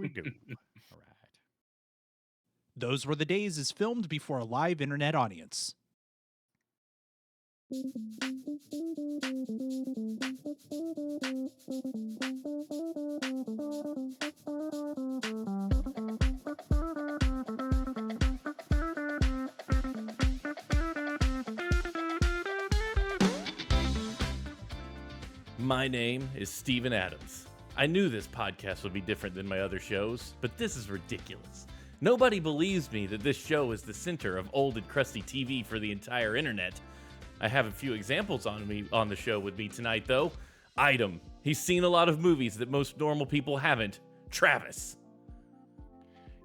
go. All right. Those Were the Days is filmed before a live internet audience. My name is Steven Adams. I knew this podcast would be different than my other shows, but this is ridiculous. Nobody believes me that this show is the center of old and crusty TV for the entire internet. I have a few examples on the show with me tonight, though. Item. He's seen a lot of movies that most normal people haven't. Travis.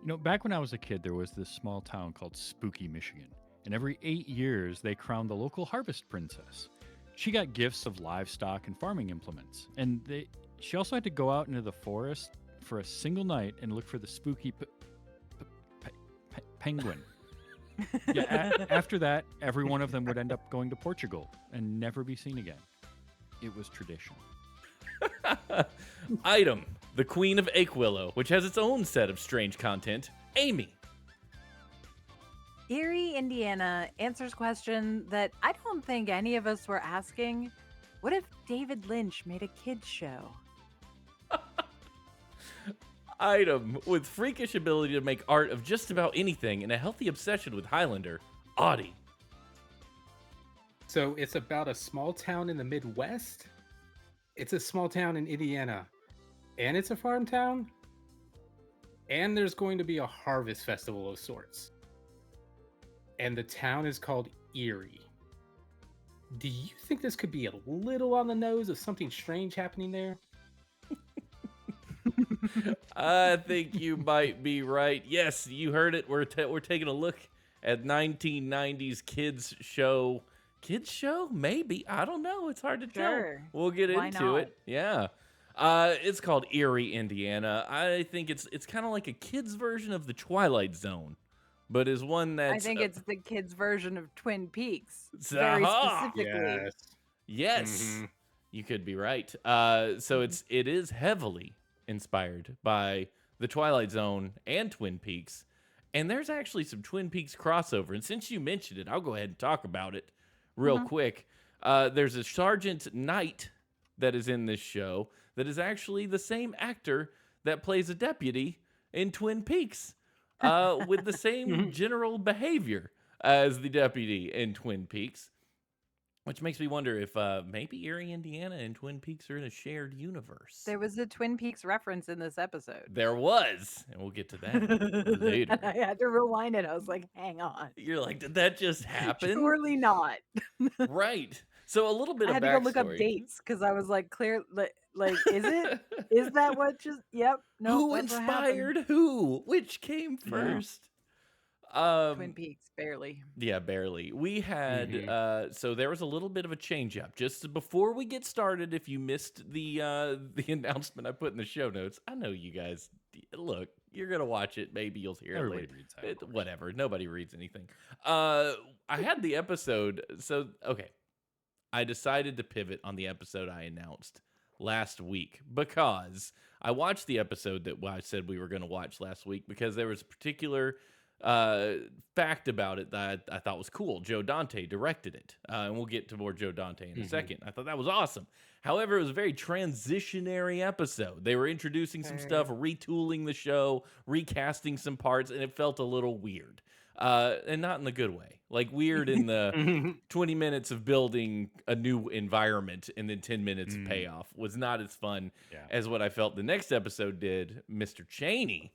You know, back when I was a kid, there was this small town called Spooky, Michigan. And every 8 years, they crowned the local harvest princess. She got gifts of livestock and farming implements. And she also had to go out into the forest for a single night and look for the spooky penguin. After that, every one of them would end up going to Portugal and never be seen again. It was tradition. Item. The Queen of Aquillow, which has its own set of strange content. Amy. Eerie, Indiana answers question that I don't think any of us were asking. What if David Lynch made a kids show? Item. With freakish ability to make art of just about anything and a healthy obsession with Highlander. Audie. So it's about a small town in the Midwest? It's a small town in Indiana. And it's a farm town? And there's going to be a harvest festival of sorts. And the town is called Eerie. Do you think this could be a little on the nose of something strange happening there? I think you might be right. Yes, you heard it. We're taking a look at 1990s kids show. Kids show? Maybe. I don't know. It's hard to tell. We'll get Why into not? it. Yeah. It's called Eerie, Indiana. I think it's kind of like a kids version of the Twilight Zone, but is one that's... I think it's the kids' version of Twin Peaks. Very Specifically. Yes. Mhm. You could be right. So it is heavily inspired by the Twilight Zone and Twin Peaks, and there's actually some Twin Peaks crossover. And since you mentioned it, I'll go ahead and talk about it real quick. There's a Sergeant Knight that is in this show that is actually the same actor that plays a deputy in Twin Peaks, with the same general behavior as the deputy in Twin Peaks. Which makes me wonder if maybe Eerie, Indiana and Twin Peaks are in a shared universe. There was a Twin Peaks reference in this episode. There was, and we'll get to that later. I had to rewind it. I was like, hang on. You're like, did that just happen? Surely not. Right. So a little bit I of had to go look up backstory. dates because I was like, like, is it? Is that what just, yep. No, Who inspired who? Which came first? Twin Peaks, barely. Yeah, barely. We had so there was a little bit of a change up. Just before we get started, if you missed the announcement I put in the show notes, I know you guys look, you're gonna watch it, maybe you'll hear Everybody it later. reads that, of course. Whatever. Nobody reads anything. I had the episode, so okay. I decided to pivot on the episode I announced last week because I watched the episode that I said we were going to watch last week because there was a particular fact about it that I thought was cool. Joe Dante directed it, and we'll get to more Joe Dante in a second. I thought that was awesome. However, it was a very transitionary episode. They were introducing some stuff, retooling the show, recasting some parts, and it felt a little weird. And not in the good way. Like weird in the 20 minutes of building a new environment and then 10 minutes of payoff was not as fun as what I felt the next episode did, Mr. Chaney,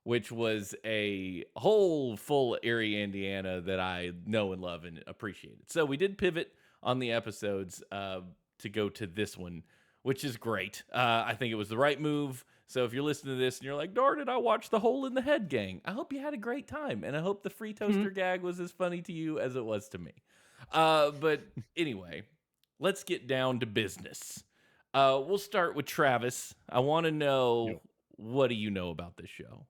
which was a whole full Eerie, Indiana that I know and love and appreciated. So we did pivot on the episodes to go to this one, which is great. I think it was the right move. So if you're listening to this and you're like, darn it, I watched the Hole in the Head gang, I hope you had a great time. And I hope the free toaster gag was as funny to you as it was to me. But anyway, let's get down to business. We'll start with Travis. I want to know, what do you know about this show?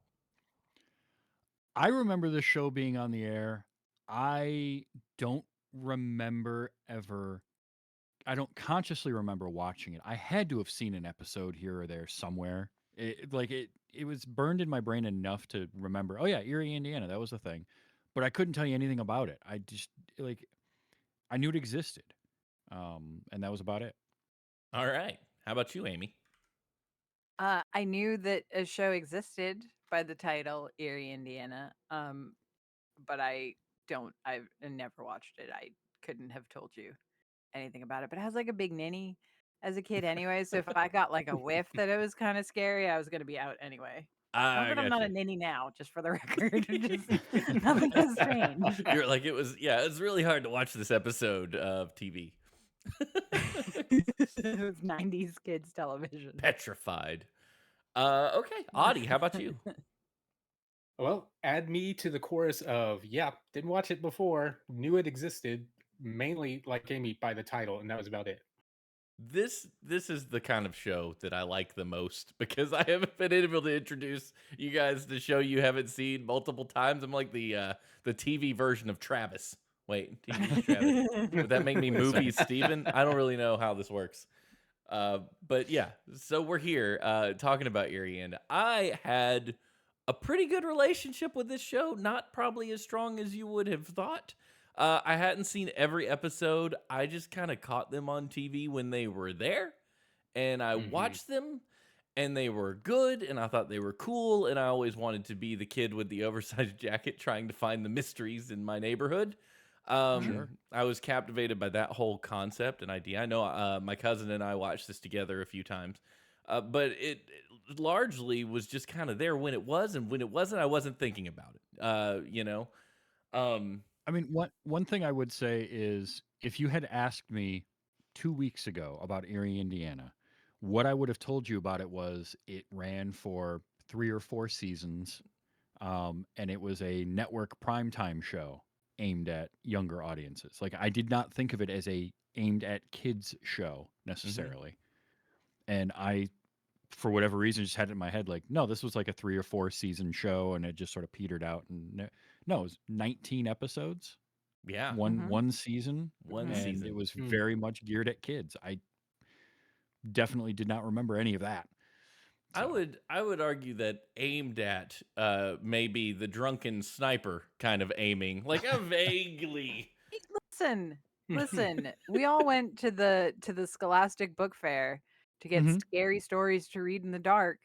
I remember this show being on the air. I don't remember ever. I don't consciously remember watching it. I had to have seen an episode here or there somewhere. It was burned in my brain enough to remember. Oh yeah, Erie, Indiana, that was a thing, but I couldn't tell you anything about it. I just like I knew it existed, and that was about it. All right. How about you, Amy? I knew that a show existed by the title Eerie, Indiana. But I've never watched it. I couldn't have told you anything about it. But it has like a big ninny as a kid anyway. So if I got like a whiff that it was kind of scary, I was gonna be out anyway. Not I that I'm got not a you. ninny now, just for the record. Just nothing has changed. You're like it was. Yeah, it's really hard to watch this episode of TV. It was 90s kids television. Petrified. Okay, Audie, how about you? Well, add me to the chorus of, yeah, didn't watch it before, knew it existed, mainly like Amy by the title, and that was about it. This is the kind of show that I like the most because I haven't been able to introduce you guys to show you haven't seen multiple times. I'm like the TV version of Travis. Wait, TV Travis. Would that make me movie Steven? I don't really know how this works. But yeah, so we're here talking about Eerie, and I had a pretty good relationship with this show. Not probably as strong as you would have thought. I hadn't seen every episode. I just kind of caught them on TV when they were there, and I watched them, and they were good, and I thought they were cool, and I always wanted to be the kid with the oversized jacket trying to find the mysteries in my neighborhood. Sure. I was captivated by that whole concept and idea. I know my cousin and I watched this together a few times, but it largely was just kind of there when it was, and when it wasn't, I wasn't thinking about it. Um, I mean, one thing I would say is if you had asked me 2 weeks ago about Erie, Indiana, what I would have told you about it was it ran for 3 or 4 seasons, and it was a network primetime show aimed at younger audiences. Like I did not think of it as a aimed at kids show necessarily, and I, for whatever reason, just had it in my head like, no, this was like a 3 or 4 season show, and it just sort of petered out. And no, it was 19 episodes, yeah, one season, one and season. it was very much geared at kids. I definitely did not remember any of that. So, I would argue that aimed at maybe the drunken sniper kind of aiming, like a vaguely. Listen, listen. We all went to the Scholastic Book Fair to get Mhm. scary stories to read in the dark.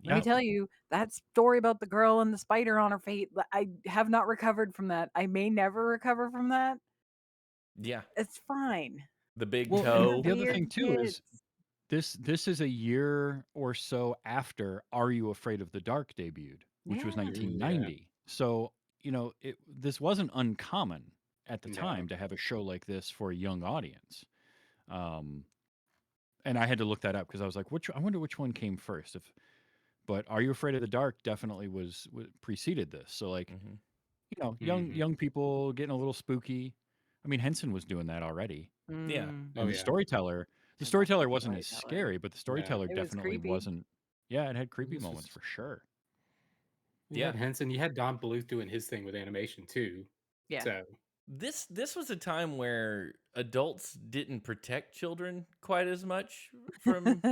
Let me Yeah. tell you, that story about the girl and the spider on her face, I have not recovered from that. I may never recover from that. Yeah, It's fine. the big Well, And and they're toe. the other thing weird too kids. is this is a year or so after Are You Afraid of the Dark debuted, which was Yeah. Yeah. 1990. So, this wasn't uncommon at the No. time to have a show like this for a young audience. Um, and I had to look that up because I was like, I wonder which one came first. But Are You Afraid of the Dark definitely preceded this. So like, Mhm. young people getting a little spooky. I mean, Henson was doing that already. Yeah, Mm, Oh, And the yeah. storyteller, I love the wasn't as storyteller. scary, but the No. storyteller It was definitely creepy. wasn't. Yeah, it had creepy This moments was for sure. You yeah. had Henson, you had Don Bluth doing his thing with animation too. Yeah. So This was a time where adults didn't protect children quite as much from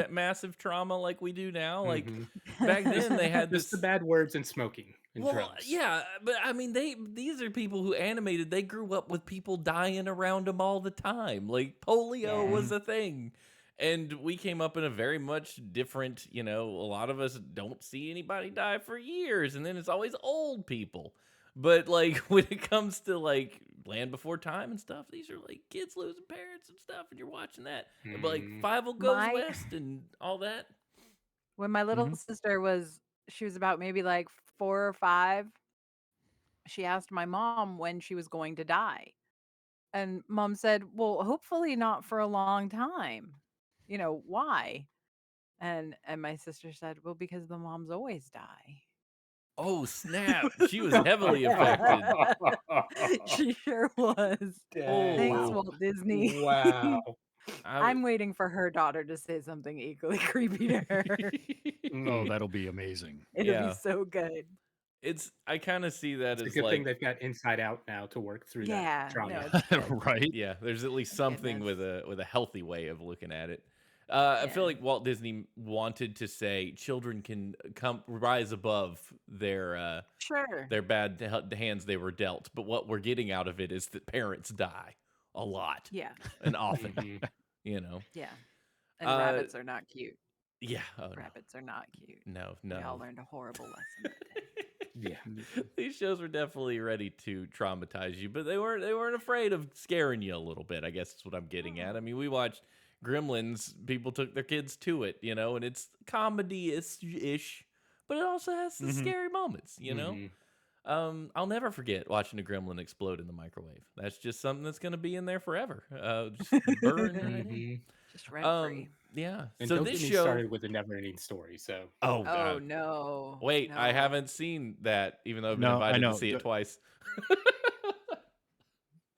massive trauma like we do now. Like mhm. back then, they had Just this. the bad words and smoking and Well, drugs. yeah, but I mean, these are people who animated. They grew up with people dying around them all the time. Like polio was a thing, and we came up in a very much different. A lot of us don't see anybody die for years, and then it's always old people. But like when it comes to like Land Before Time and stuff, these are like kids losing parents and stuff, and you're watching that. But like Mm. Five Goes My West and all that. when my little Mhm. sister she was about maybe like 4 or 5, she asked my mom when she was going to die. And mom said, "Well, hopefully not for a long time." Why? And my sister said, "Well, because the moms always die." Oh snap! She was heavily affected. She sure was. Thanks, Oh, Wow. Walt Disney. Wow. I'm waiting for her daughter to say something equally creepy to her. Oh, Mm. that'll be amazing. It'll be yeah. so good. I kind of see that It's a as good thing like, they've got Inside Out now to work through that Yeah, no, trauma. it's good. Right? yeah, there's at least Thank something goodness. with a healthy way of looking at it. I feel Yeah. like Walt Disney wanted to say children can rise above Sure. their bad hands they were dealt, but what we're getting out of it is that parents die a lot Yeah. and often, Mhm. you know. Yeah. And Uh, rabbits are not cute. yeah. Oh Rabbits are not cute. no, We all no, learned a horrible lesson that day. Yeah. These shows were definitely ready to traumatize you, but they weren't afraid of scaring you a little bit. I guess that's what I'm getting at. I mean, we watched Gremlins. People took their kids to it, and it's comedy-ish, but it also has some Mhm. scary moments, Mhm. I'll never forget watching a gremlin explode in the microwave. That's just something that's going to be in there forever. Just burn right in. Mhm. Just rent free. Yeah. And So don't this get me show. started with the never-ending story. So Oh Oh God. no. Wait, I No. haven't seen that, even though I've been No, I invited to know. see it twice.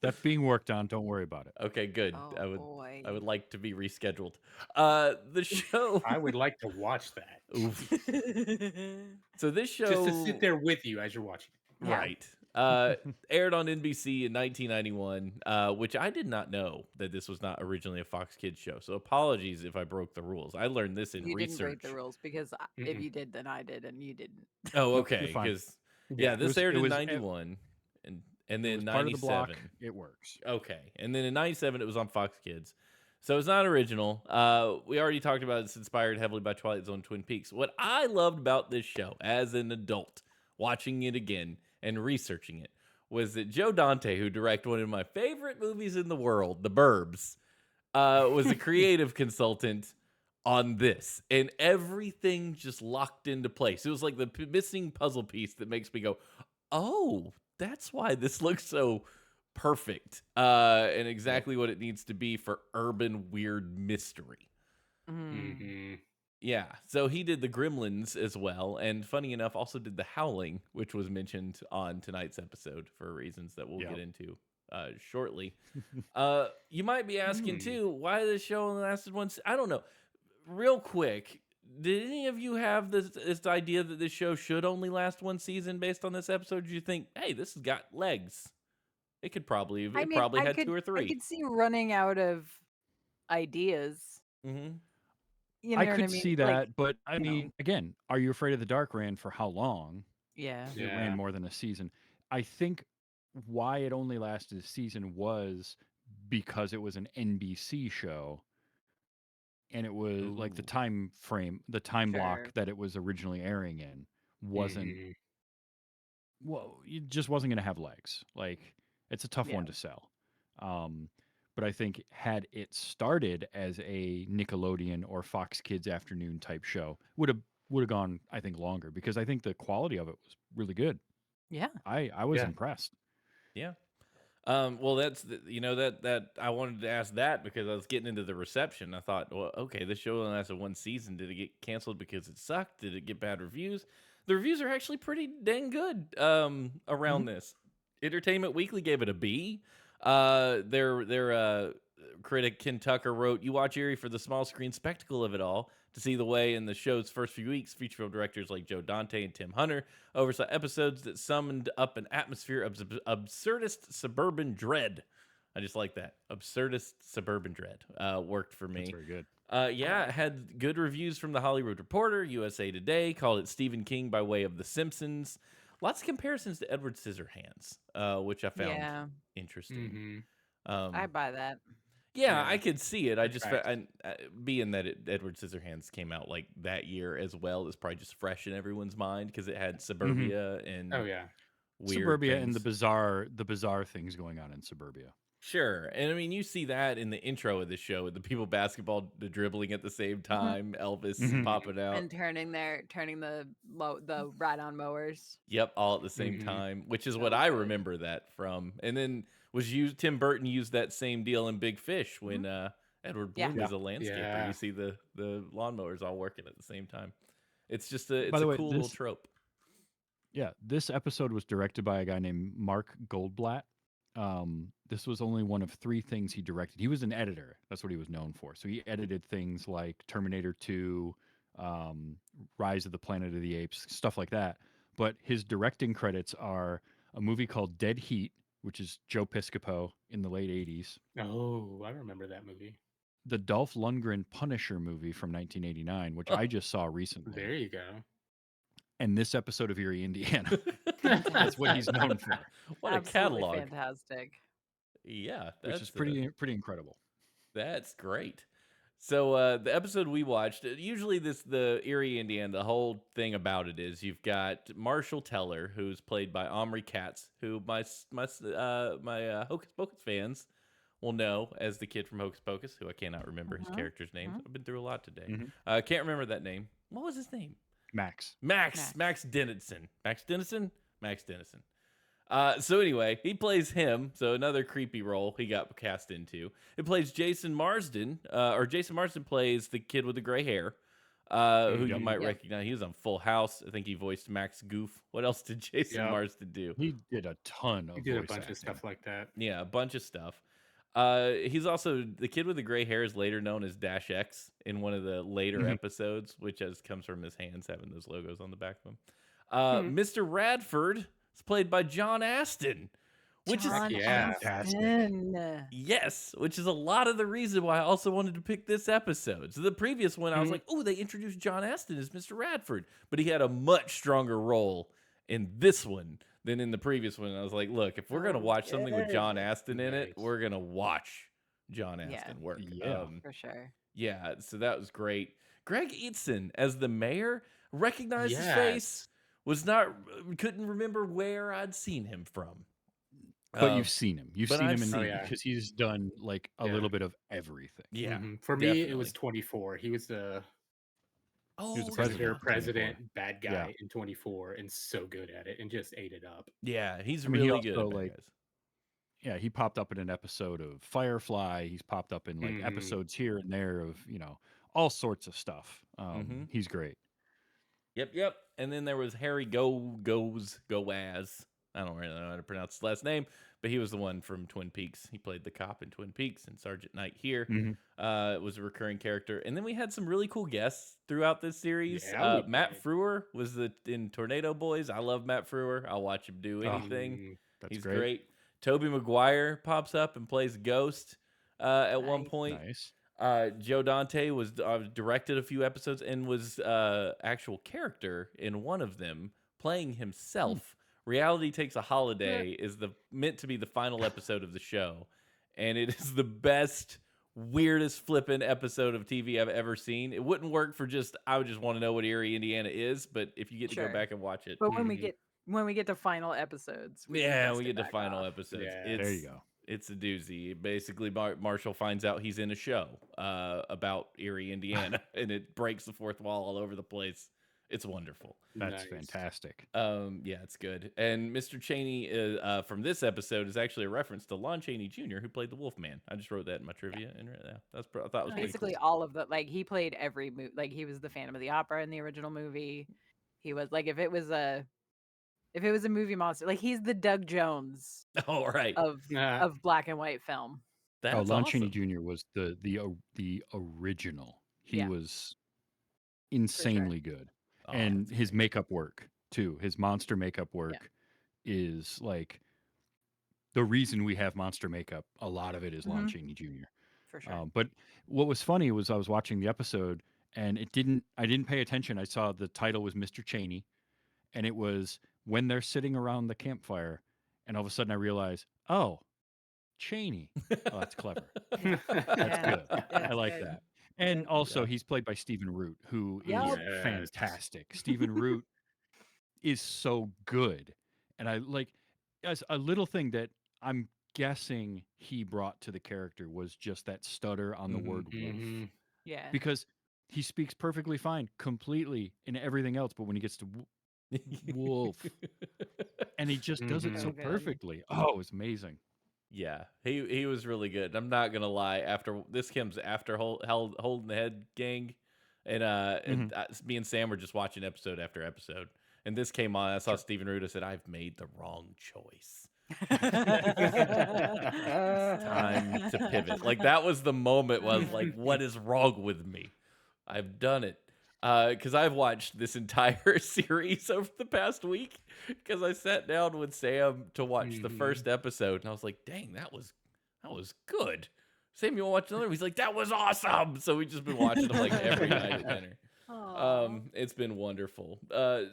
That's being worked on. Don't worry about it. Okay, good. Oh boy. I would like to be rescheduled. The show. I would like to watch that Oof. So this show. just to sit there with you as you're watching it. Yeah. Right. Aired on NBC in 1991, which I did not know that this was not originally a Fox Kids show. So apologies if I broke the rules. I learned this in You didn't break research. the rules because if Mm-mm. you did, then I did, and you didn't. Oh, Nope, you're okay. fine. Because yeah, Yeah. this was- aired it in was- 91 and It then was part of the 97. block. It works. Okay. And then in 97 it was on Fox Kids. So it's not original. We already talked about it's inspired heavily by Twilight Zone, Twin Peaks. What I loved about this show as an adult, watching it again and researching it, was that Joe Dante, who directed one of my favorite movies in the world, The Burbs, was a creative consultant on this, and everything just locked into place. It was like the missing puzzle piece that makes me go, "Oh, that's why this looks so perfect," and exactly what it needs to be for urban weird mystery. Mm. Mm-hmm. Yeah, so he did the Gremlins as well, and funny enough, also did the Howling, which was mentioned on tonight's episode for reasons that we'll Yep. get into shortly. You might be asking Hmm. too, why this show only lasted once? I don't know. Real quick, did any of you have this idea that this show should only last one season based on this episode? Did you think, hey, this has got legs? It could probably, I it mean, probably I had could, two or I three. could see running out of ideas. Mm-hmm. You know I what could I mean? see Like, that, but I you know. mean, again, Are You Afraid of the Dark ran for how long? Yeah. It Yeah. ran more than a season. I think why it only lasted a season was because it was an NBC show, and it was like the Ooh. time frame, the time Sure. block that it was originally airing in wasn't Mhm. well, it just wasn't going to have legs. Like it's a tough one Yeah. to sell. But I think had it started as a Nickelodeon or Fox Kids afternoon type show, would have gone, I think, longer because I think the quality of it was really good. Yeah. I was Yeah. impressed. Yeah. Well, that's that I wanted to ask that because I was getting into the reception. I thought, well, okay, this show only lasted one season. Did it get canceled because it sucked? Did it get bad reviews? The reviews are actually pretty dang good around this. Entertainment Weekly gave it a B. Their critic Ken Tucker wrote, "You watch Eerie for the small screen spectacle of it all. To see the way in the show's first few weeks, feature film directors like Joe Dante and Tim Hunter oversaw episodes that summoned up an atmosphere of absurdist suburban dread." I just like that. Absurdist suburban dread worked for That's me. very good. Yeah, it had good reviews from the Hollywood Reporter, USA Today, called it Stephen King by way of The Simpsons. Lots of comparisons to Edward Scissorhands, which I found Yeah. interesting. Mhm. I buy that. Yeah, Yeah. I could see it. I just Fact. being that Edward Scissorhands came out like that year as well, it's probably just fresh in everyone's mind because it had Suburbia and Oh yeah. weird Suburbia and things. the bizarre things going on in Suburbia. Sure, and I mean you see that in the intro of the show with the people basketball, the dribbling at the same time, Elvis Mhm. popping out. And turning the ride-on mowers. Yep, all at the same Mhm. time, which is So what I good. remember that from. And then Tim Burton used that same deal in Big Fish when Edward Yeah. Bloom was a landscaper. Yeah. You see the lawnmowers all working at the same time. It's just a By the way, cool little this- trope. Yeah, this episode was directed by a guy named Mark Goldblatt. This was only one of 3 things he directed. He was an editor. That's what he was known for. So he edited things like Terminator 2, Rise of the Planet of the Apes, stuff like that. But his directing credits are a movie called Dead Heat, which is Joe Piscopo in the late 80s. Oh, I remember that movie. the Dolph Lundgren Punisher movie from 1989, which Oh. I just saw recently. There you go. And this episode of Eerie, Indiana. That's what he's known for, What a Absolutely catalog. fantastic. Yeah, which is pretty incredible. that's great. So the episode we watched, usually the Eerie Indiana, the whole thing about it is you've got Marshall Teller, who's played by Omri Katz, who my Hocus Pocus fans will know as the kid from Hocus Pocus, who I cannot remember his character's name. I've been through a lot today. Can't remember that name. What was his name? Max. Max Dennison. Max Dennison. So anyway, he plays him. So another creepy role he got cast into. It plays Jason Marsden, Jason Marsden plays the kid with the gray hair, who you might recognize. He was on Full House. I think he voiced Max Goof. What else did Jason Marsden do? He did a ton of He did a voice bunch acting. of stuff like that. Yeah, a bunch of stuff. He's also the kid with the gray hair is later known as Dash X in one of the later episodes, which comes from his hands having those logos on the back of them. Mr. Radford is played by John Astin, which John is Astin. yes, which is a lot of the reason why I also wanted to pick this episode. So the previous one, I was like, oh, they introduced John Astin as Mr. Radford, but he had a much stronger role in this one than in the previous one. I was like, look, if we're gonna watch something with John Astin in it, we're gonna watch John Astin work. Yeah, For sure. Yeah, so that was great. Greg Eatson as the mayor, recognized his face, couldn't remember where I'd seen him from. But you've seen him. You've but seen I've him seen him. because he's done like a little bit of everything. Yeah. For me, it was definitely. 24. He was the He was the president, president. bad guy in 24, and so good at it, and just ate it up. Yeah, he's I mean, he really good also, at like, bad guys. Yeah, he popped up in an episode of Firefly. He's popped up in like episodes here and there of, all sorts of stuff. He's great. Yep. And then there was Harry Goaz. I don't really know how to pronounce his last name, but he was the one from Twin Peaks. He played the cop in Twin Peaks and Sergeant Knight here. Was a recurring character. And then we had some really cool guests throughout this series. Yeah, Matt Frewer was in Tornado Boys. I love Matt Frewer. I'll watch him do anything. That's He's great. great. Toby Maguire pops up and plays Ghost at one point. Nice. Joe Dante was directed a few episodes and was actual character in one of them, playing himself. Reality Takes a Holiday is meant to be the final episode of the show, and it is the best, weirdest flippin' episode of TV I've ever seen. It wouldn't work for I would just want to know what Eerie, Indiana is, but if you get to go back and watch it, But when we get to final episodes, we get to final episodes. Yeah. There you go. It's a doozy. Basically, Marshall finds out he's in a show about Eerie, Indiana, and it breaks the fourth wall all over the place. It's wonderful. That's fantastic. Yeah, it's good. And Mr. Chaney from this episode is actually a reference to Lon Chaney Jr., who played the Wolfman. I just wrote that in my trivia. And I thought it was basically cool. all of the he played every movie. Like he was the Phantom of the Opera in the original movie. He was like if it was a movie monster, like he's the Doug Jones All right. of black and white film. That's Lon awesome. Chaney Jr. was the original. He Yeah. was insanely good. Oh, And that's his great. makeup work too. His monster makeup work is like the reason we have monster makeup. A lot of it is Lon Chaney Jr. For sure. But what was funny was I was watching the episode and I didn't pay attention. I saw the title was Mr. Chaney, and it was when they're sitting around the campfire, and all of a sudden I realized, oh, Chaney. Oh, that's clever. That's good. I like that. And also, he's played by Stephen Root, who is Yes. fantastic. Stephen Root is so good. And I like, as a little thing that I'm guessing he brought to the character was just that stutter on the word wolf. Yeah. Because he speaks perfectly fine, completely in everything else. But when he gets to wolf, and he just does it so So good. perfectly. Oh, it's amazing. Yeah, he was really good. I'm not gonna lie. After this comes after Holding the Head Gang, and me and Sam were just watching episode after episode, and this came on. I saw Stephen Root. I said, "I've made the wrong choice. Time to pivot." Like that was the moment. Where I was like, "What is wrong with me? I've done it." Because I've watched this entire series over the past week. Because I sat down with Sam to watch the first episode, and I was like, "Dang, that was good, Sam, you want to watch another? He's like, that was awesome. So we've just been watching them like every night at dinner. Aw. It's been wonderful.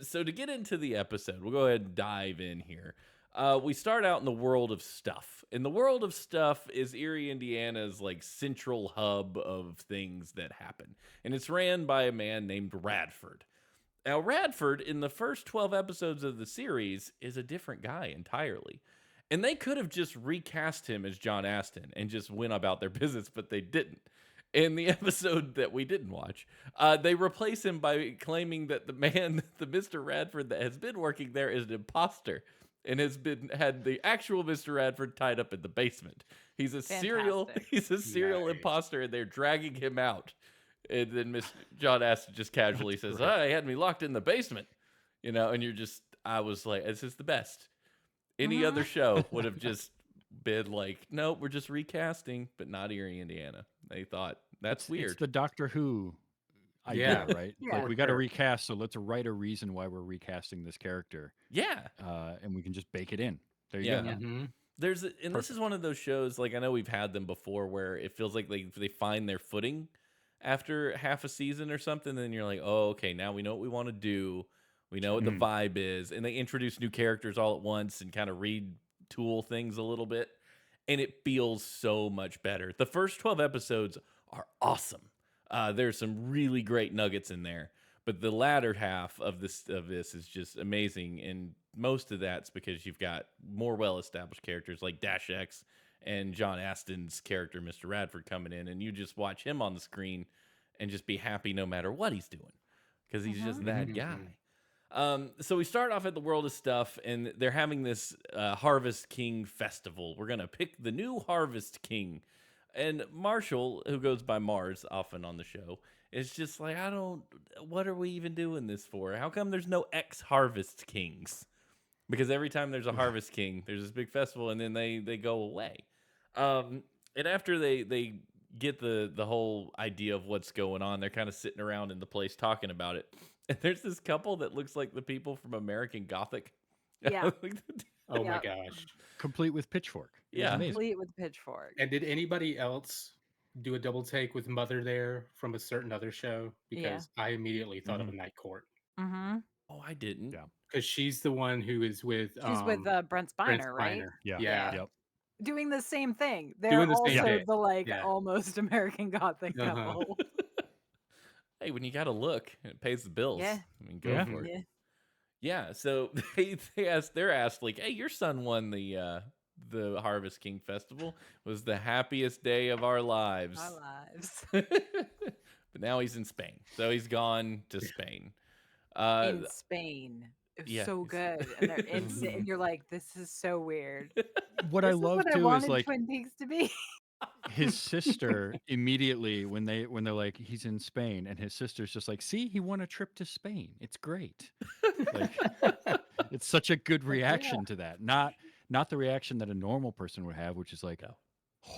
So to get into the episode, we'll go ahead and dive in here. We start out in the world of stuff. And the world of stuff is Erie, Indiana's like central hub of things that happen. And it's ran by a man named Radford. Now, Radford, in the first 12 episodes of the series, is a different guy entirely. And they could have just recast him as John Astin and just went about their business, but they didn't. In the episode that we didn't watch, they replace him by claiming that the Mr. Radford that has been working there is an imposter and had the actual Mr. Radford tied up in the basement. He's a serial Nice. imposter, and they're dragging him out. And then John Astin just casually says, "He had me locked in the basement," and I was like, "This is the best." Any other show would have just been like, "No, we're just recasting," but not Erie, Indiana. They thought that's weird. It's the Doctor Who idea, Yeah. right? Yeah. Like, we got to recast, so let's write a reason why we're recasting this character, Yeah. and we can just bake it in. There you Yeah. go. Mhm. This is one of those shows, like I know we've had them before, where it feels like they find their footing after half a season or something, and you're like, oh, okay, now we know what we want to do. We know what the vibe is, and they introduce new characters all at once and kind of retool things a little bit, and it feels so much better. The first 12 episodes are awesome. There's some really great nuggets in there, but the latter half of this is just amazing, and most of that's because you've got more well-established characters like Dash X and John Astin's character, Mr. Radford, coming in, and you just watch him on the screen and just be happy no matter what he's doing because he's just that guy. So we start off at the world of stuff, and they're having this Harvest King festival. We're going to pick the new Harvest King. And Marshall, who goes by Mars often on the show, is just like, what are we even doing this for? How come there's no ex-Harvest Kings? Because every time there's a Harvest King, there's this big festival, and then they go away. And after they get the whole idea of what's going on, they're kind of sitting around in the place talking about it. And there's this couple that looks like the people from American Gothic. Yeah. Oh my Yeah. gosh. Complete with pitchfork. It was Yeah. amazing. Complete with pitchfork. And did anybody else do a double take with Mother there from a certain other show? Because I immediately thought of a Night Court. Mm-hmm. Oh, I didn't. Yeah. Because she's the one who is with She's with Brent Brent Spiner, right? Spiner. Yeah. Yeah. Yep. Doing the same thing. They're Doing the also same thing. the Yeah. almost American Gothic Uh-huh. couple. Hey, when you got to look, it pays the bills. Yeah. I mean, go Yeah. for it. Yeah. Yeah, so they're asked like, "Hey, your son won the Harvest King Festival. Was the happiest day of our lives." Our lives. But now he's in Spain, so he's gone to Spain. In Spain. It was yeah, so it's- good. And, and you're like, this is so weird. What This I is love what I too is wanted like Twin Peaks to be. his sister immediately when they're like, he's in Spain, and his sister's just like, see, he won a trip to Spain. It's great. Like, it's such a good reaction to that. Not the reaction that a normal person would have, which is like,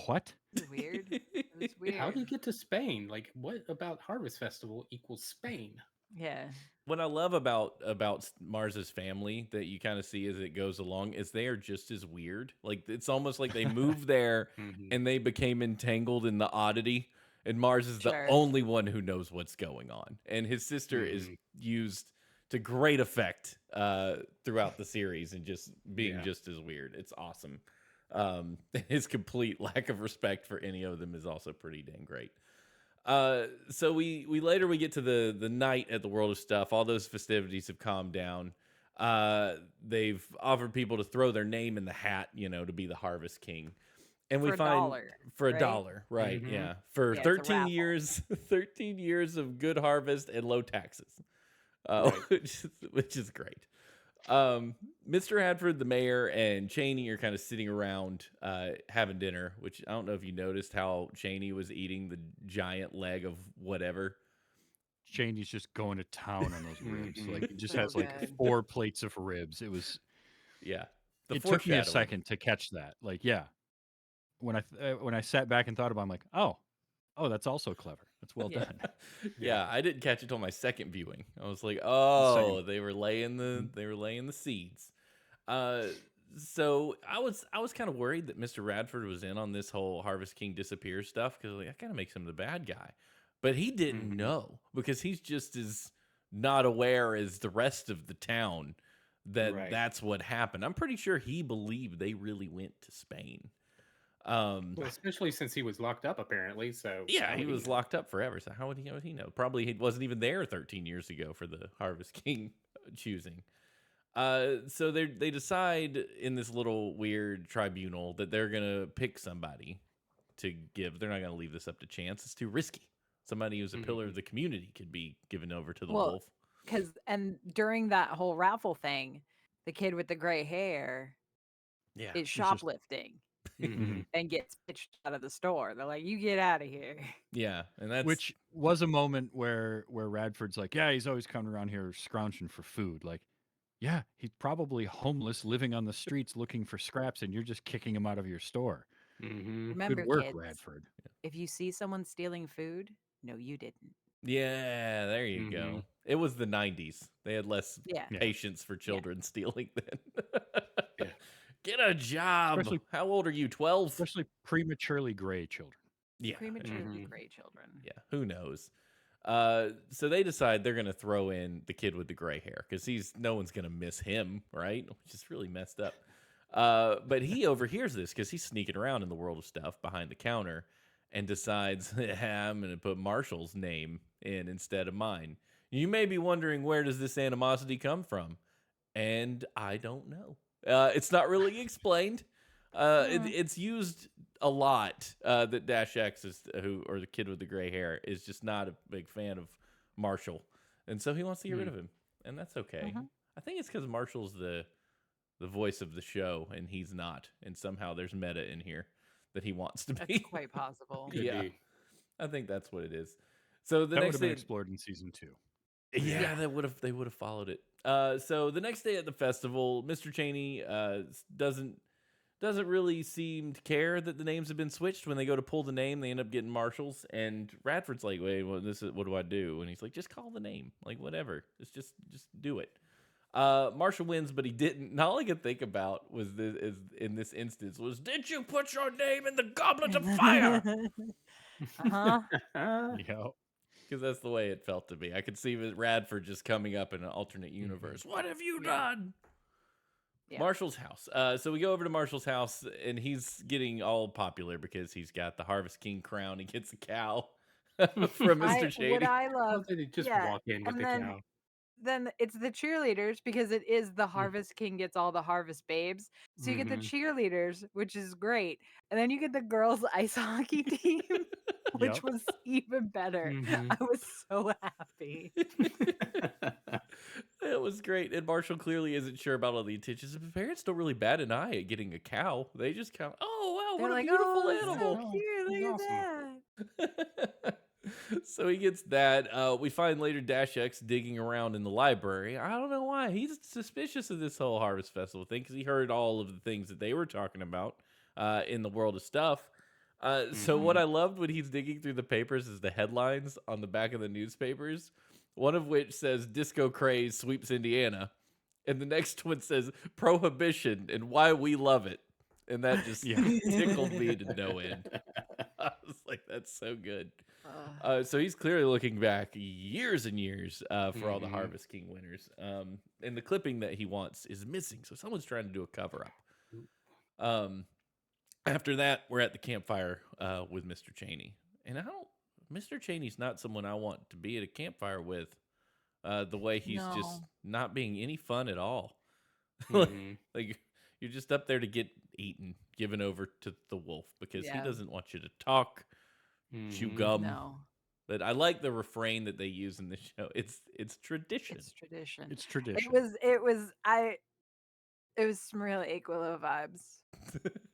what? It was weird. It was weird. How do you get to Spain? Like, what about Harvest Festival equals Spain? Yeah. What I love about Mars's family that you kind of see as it goes along is they are just as weird. Like it's almost like they moved there and they became entangled in the oddity. And Mars is the Sure. only one who knows what's going on. And his sister is used to great effect throughout the series and just being just as weird. It's awesome. His complete lack of respect for any of them is also pretty dang great. So we later get to the night at the World of Stuff. All those festivities have calmed down. They've offered people to throw their name in the hat, to be the Harvest King. And we For a find dollar, for right? a dollar, right? Mhm. Yeah, for Yeah, it's a 13 raffle. years, 13 years of good harvest and low taxes, which is great. Mr. Hadford, the mayor, and Chaney are kind of sitting around having dinner, which I don't know if you noticed how Chaney was eating the giant leg of whatever. Chaney's just going to town on those ribs. Like, he just So has like good. 4 plates of ribs. It was. Yeah. It took me a foreshadowing. second to catch that. Like, yeah, when I sat back and thought about it, I'm like, oh, that's also clever. That's well Yeah. done. Yeah, I didn't catch it till my second viewing. I was like, oh, Second. they were laying the seeds. So I was kind of worried that Mr. Radford was in on this whole Harvest King disappear stuff because that kind of makes him the bad guy, but he didn't know because he's just as not aware as the rest of the town that Right. that's what happened. I'm pretty sure he believed they really went to Spain. Well, especially since he was locked up, apparently. So Yeah, how he would was know? locked up forever. So how would he know? Probably he wasn't even there 13 years ago for the Harvest King choosing. So they decide in this little weird tribunal that they're gonna pick somebody to give. They're not gonna leave this up to chance. It's too risky. Somebody who's a pillar of the community could be given over to the Well, wolf. and during that whole raffle thing, the kid with the gray hair Yeah, is just- shoplifting Mhm. and gets pitched out of the store. They're like, "You get out of here." yeah, and that's Which was a moment where Radford's like, yeah, he's always coming around here scrounging for food. Like, yeah, he's probably homeless, living on the streets looking for scraps, and you're just kicking him out of your store. Mhm. Remember, Good work, kids, Radford. if you see someone stealing food, no, you didn't. yeah. There you go. Mhm. It was the 90s. They had less Yeah. Yeah. patience for children stealing then. Yeah. Get a job. Especially- How old are you? 12? Especially prematurely gray children. Yeah. Prematurely Mhm. gray children. Yeah, who knows? So they decide they're gonna throw in the kid with the gray hair because no one's gonna miss him, right? Which is really messed up. But he overhears this because he's sneaking around in the world of stuff behind the counter and decides, I'm gonna put Marshall's name in instead of mine. You may be wondering, where does this animosity come from? And I don't know. It's not really explained. It's used a lot that Dash X is or the kid with the gray hair is just not a big fan of Marshall, and so he wants to get rid of him, and that's okay. Mhm. I think it's because Marshall's the voice of the show and he's not, and somehow there's meta in here that he wants to That's be. quite possible. Could Yeah. be. I think that's what it is. So the That would next have been day, explored in season 2. yeah, Yeah. they would have followed it. So the next day at the festival, Mr. Chaney doesn't really seem to care that the names have been switched. When they go to pull the name, they end up getting Marshall's, and Radford's like, "Wait, what do I do?" And he's like, "Just call the name, like whatever. It's just do it." Marshall wins, but he didn't. And all I could think about was in this instance was, "Did you put your name in the goblet of fire?" Uh-huh. Yeah. Because that's the way it felt to me. I could see Radford just coming up in an alternate universe. What have you Yeah. done? Yeah. Marshall's house. So we go over to Marshall's house, and he's getting all popular because he's got the Harvest King crown. He gets a cow from Mr. Chaney. What I How love, did he just yeah, walk in with and the then cow? then it's the cheerleaders because it is the Harvest King gets all the Harvest babes. So you get the Mhm. cheerleaders, which is great, and then you get the girls' ice hockey team, which Yep. was even better. Mhm. I was so happy. It was great. And Marshall clearly isn't sure about all the intentions. His parents don't really bat an eye at getting a cow. They just count, oh, wow, They're what a like, beautiful "Oh, it's animal. so cute! Look That's at that!" So he gets that. We find later Dash X digging around in the library. I don't know why. He's suspicious of this whole Harvest Festival thing because he heard all of the things that they were talking about in the world of stuff. So what I loved when he's digging through the papers is the headlines on the back of the newspapers, one of which says Disco Craze sweeps Indiana. And the next one says Prohibition and why we love it. And that just Yeah. tickled me to no end. I was like, that's so good. Ugh. So he's clearly looking back years and years for all the Mhm. Harvest King winners. And the clipping that he wants is missing. So someone's trying to do a cover up. After that, we're at the campfire with Mr. Chaney. And Mr. Chaney's not someone I want to be at a campfire with. The way he's just No. not being any fun at all. Mhm. Like you're just up there to get eaten, given over to the wolf because he Yeah. doesn't want you to talk, chew Mhm. gum. No, But I like the refrain that they use in the show. It's tradition. it's tradition. It's tradition. It was some real Aquila vibes.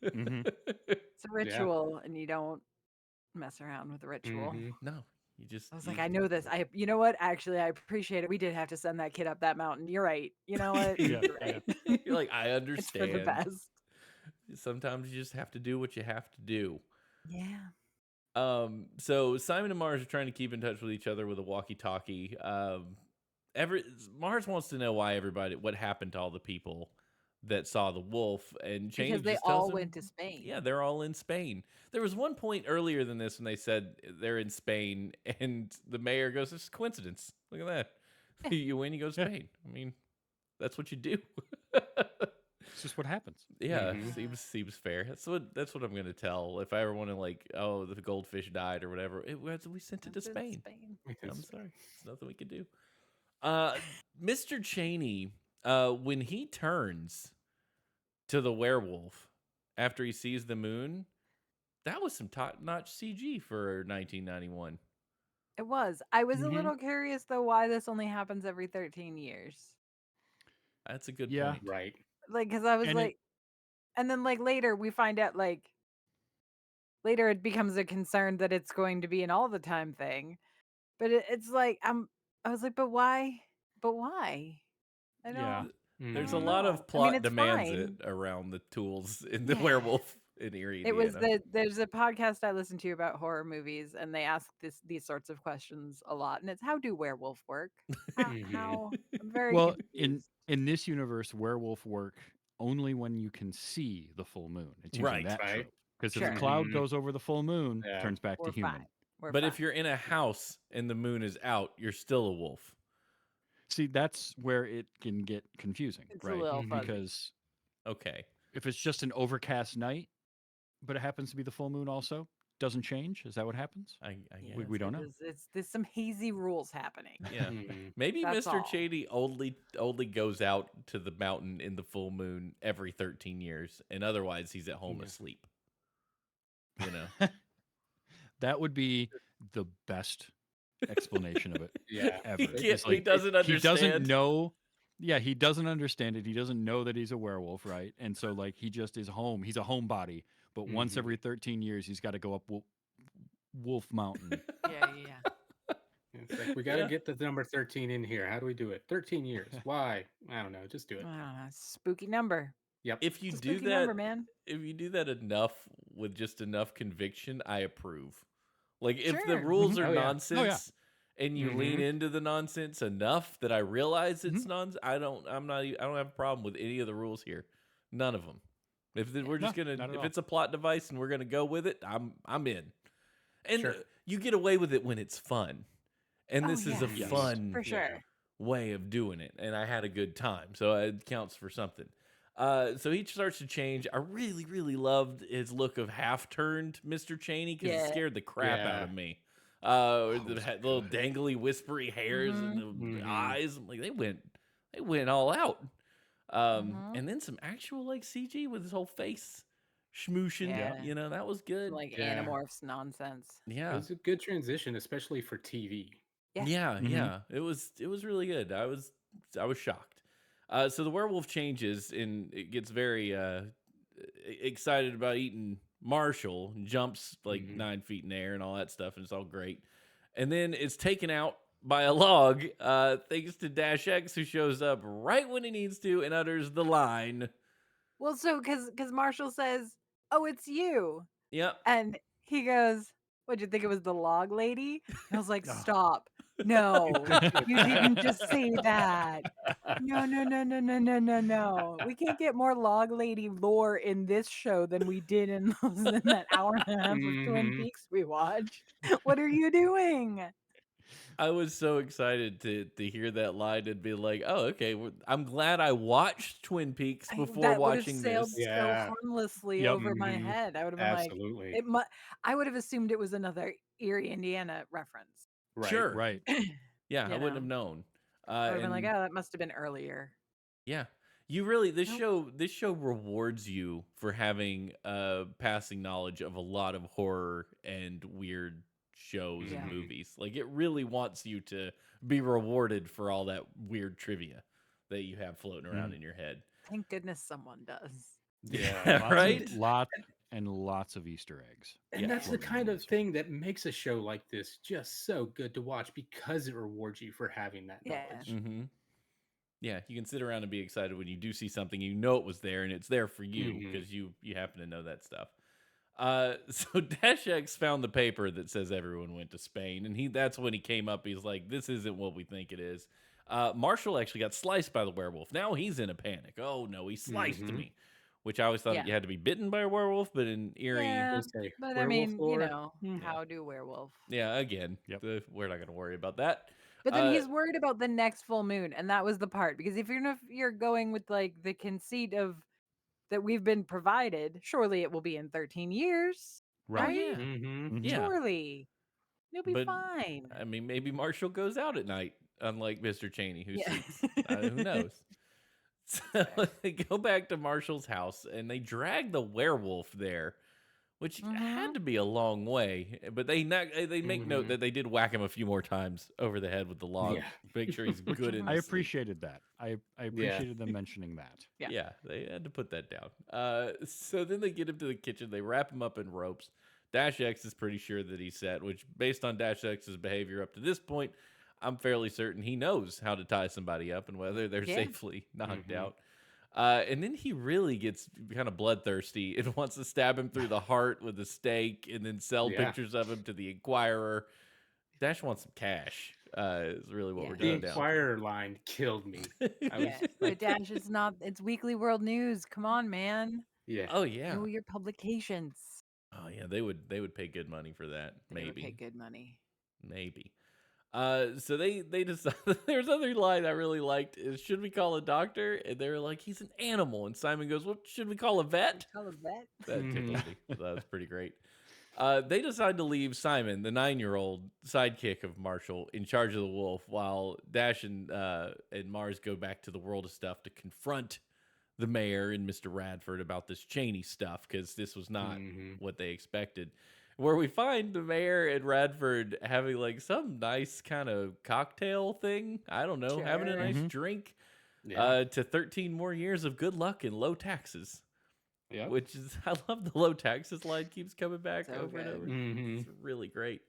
Mhm. It's a ritual, and you don't mess around with the ritual. Mhm. No, you just. I was like, I know this. You know what? Actually, I appreciate it. We did have to send that kid up that mountain. You're right. You know what? Yeah, You're right. You're like, I It's for the understand. best. Sometimes you just have to do what you have to do. Yeah. So Simon and Mars are trying to keep in touch with each other with a walkie-talkie. Mars wants to know what happened to all the people that saw the wolf, and Chaney Because they just tells all him, went to Spain. yeah, they're all in Spain. There was one point earlier than this when they said they're in Spain, and the mayor goes, "It's a coincidence. Look at that. You win, you go to Yeah. Spain. I mean, that's what you do." It's just what happens. Yeah, Mhm. seems fair. That's what I'm gonna tell if I ever want to, like, oh, the goldfish died or whatever. We sent it to Sent it to Spain. I'm It's- sorry, there's nothing we can do. Mr. Chaney, when he turns to the werewolf after he sees the moon, that was some top-notch CG for 1991. It was. I was a Mhm. little curious though why this only happens every 13 years. That's a good Yeah. point. Right. Like, because I was And it- like, and then like later we find out like later it becomes a concern that it's going to be an all the time thing. But it's like I was like, but why? But why? I don't. Yeah. I There's a don't Mhm. lot know. of I mean, plot it's demands fine. around the tools in the Yeah. werewolf in Erie, It was Indiana. there's a podcast I listen to about horror movies, and they ask these sorts of questions a lot. And it's how do werewolf work? Mhm. How I'm very Well, confused. in this universe, werewolf work only when you can see the full moon. It's using Right. that Right. trope. Because if Sure. the cloud Mhm. goes over the full moon, Yeah. turns back to We're human. fine. We're But fine. if you're in a house and the moon is out, you're still a wolf. See, that's where it can get confusing, It's a right? little Mhm. fuzzy. Because Okay. if it's just an overcast night, but it happens to be the full moon also, doesn't change. Is that what happens? I Yes, guess. We don't know. there's some hazy rules happening. Yeah. Mhm. Maybe That's Mr. all. Chaney only goes out to the mountain in the full moon every 13 years, and otherwise he's at home Yeah. asleep. You know. That would be the best explanation of it Yeah. ever. He It's can't, he like doesn't he doesn't understand. know. Yeah, he doesn't understand it. He doesn't know that he's a werewolf, right? And so like he just is home. He's a homebody, but once Mhm. every 13 years he's got to go up Wolf Mountain. Yeah. It's like we got to Yeah. get the number 13 in here. How do we do it? 13 years. Why? I don't know. Just do I it. don't know. Spooky number. Yep. If you It's a do spooky that, number, man. if you do that enough with just enough conviction, I approve. Like if the Sure. rules Mhm. are Oh, yeah. nonsense and you lean Mhm. into the nonsense enough that I realize it's Mhm. nonsense, I don't have a problem with any of the rules here. None of them. We're just No, gonna, not at if all. it's a plot device and we're gonna go with it, I'm in. And Sure. you get away with it when it's fun. And Oh this is a yeah. Yes. fun For Yeah. sure. way of doing it, and I had a good time, so it counts for something. So he starts to change. I really, really loved his look of half-turned Mr. Chaney because it Yeah. scared the crap out Yeah. of me. Oh, The it was little good. dangly, whispery hairs and Mhm. the Mhm. eyes. I'm like, they went all out. Mhm. And then some actual like CG with his whole face schmooshing. Yeah. You know, that was good. Like Yeah. Animorphs nonsense. It Yeah. was a good transition, especially for TV. Yeah. Yeah, Mhm. yeah. It was really good. I was shocked. So the werewolf changes and it gets very excited about eating Marshall and jumps like Mhm. 9 feet in the air and all that stuff, and it's all great. And then it's taken out by a log, thanks to Dash X, who shows up right when he needs to and utters the line. Well, so because Marshall says, "Oh, it's you," Yep. and he goes, "What'd you think it was the log lady?" And I was like, Oh. "Stop! No, you didn't just say that. No, no, no, no, no, no, no, no. We can't get more log lady lore in this show than we did in in that hour and a half of Twin Mhm. Peaks we watched. What are you doing?" I was so excited to hear that line and be like, "Oh, okay. I'm glad I watched Twin Peaks before That would have watching sailed this." so Yeah. harmlessly Yep. over my Mhm. head. I would have been like, Absolutely. it. I would have assumed it was another Erie, Indiana reference. Right. Sure. Right. Yeah, I You wouldn't have know, known. I would have been like, And "Oh, that must have been earlier." yeah, you really Nope. this show rewards you for having passing knowledge of a lot of horror and weird shows and Yeah. Mhm. movies. Like it really wants you to be rewarded for all that weird trivia that you have floating around Mm. in your head. Thank goodness someone does. Yeah. Right? Lots of Easter eggs. And Yeah. that's the floating kind around of this. thing that makes a show like this just so good to watch because it rewards you for having that Yeah. knowledge. Mm-hmm. Yeah, you can sit around and be excited when you do see something you know it was there and it's there for you Mhm. because you happen to know that stuff. So Dash X found the paper that says everyone went to Spain, and that's when he came up. He's like, "This isn't what we think it is." Marshall actually got sliced by the werewolf. Now he's in a panic. Oh no, he sliced Mhm. me. Which I always thought Yeah. you had to be bitten by a werewolf, but in Eerie, Yeah, Just say, but I werewolf mean, lore. Yeah. how do werewolf? yeah, again, Yep. we're not going to worry about that. But then Uh, he's worried about the next full moon, and that was the part because if you're going with like the conceit of that we've been provided, surely it will be in 13 years, oh right? yeah, Mm-hmm. yeah. Surely you'll be But fine. I mean, maybe Marshall goes out at night, unlike Mr. Cheney, who Yeah. sleeps. Who knows? So they go back to Marshall's house and they drag the werewolf there, which had to be a long way. But they make note that they did whack him a few more times over the head with the log. Yeah. Make sure he's good in I his sleep. appreciated that. I appreciated them mentioning that. Yeah. Yeah, they had to put that down. So then they get him to the kitchen. They wrap him up in ropes. Dash X is pretty sure that he's set, which, based on Dash X's behavior up to this point, I'm fairly certain he knows how to tie somebody up and whether they're Yeah. safely knocked out. And then he really gets kind of bloodthirsty and wants to stab him through the heart with a stake and then sell Yeah. pictures of him to the Inquirer. Dash wants some cash. Is really what Yeah. we're The going down. Inquirer line killed me. I was Yeah, but Dash is not. It's Weekly World News. Come on, man. yeah. Oh yeah. Know your publications. Oh yeah. They would pay good money for that. They would pay Maybe. good money. Maybe. So they decide. There's another line I really liked is, should we call a doctor? And they're like, he's an animal. And Simon goes, well, should we call a vet? Call a vet. That Mhm. tickled me. That was pretty great. They decide to leave Simon, the 9-year-old sidekick of Marshall, in charge of the wolf, while Dash and Mars go back to the world of stuff to confront the mayor and Mr. Radford about this Chaney stuff, because this was not Mhm. what they expected. Where we find the mayor and Radford having like some nice kind of cocktail thing. I don't know, having a Sure. nice Mhm. drink. Yeah. To 13 more years of good luck and low taxes. Yep. Which is, I love the low taxes line keeps coming back So over and good. over. Mhm. It's really great.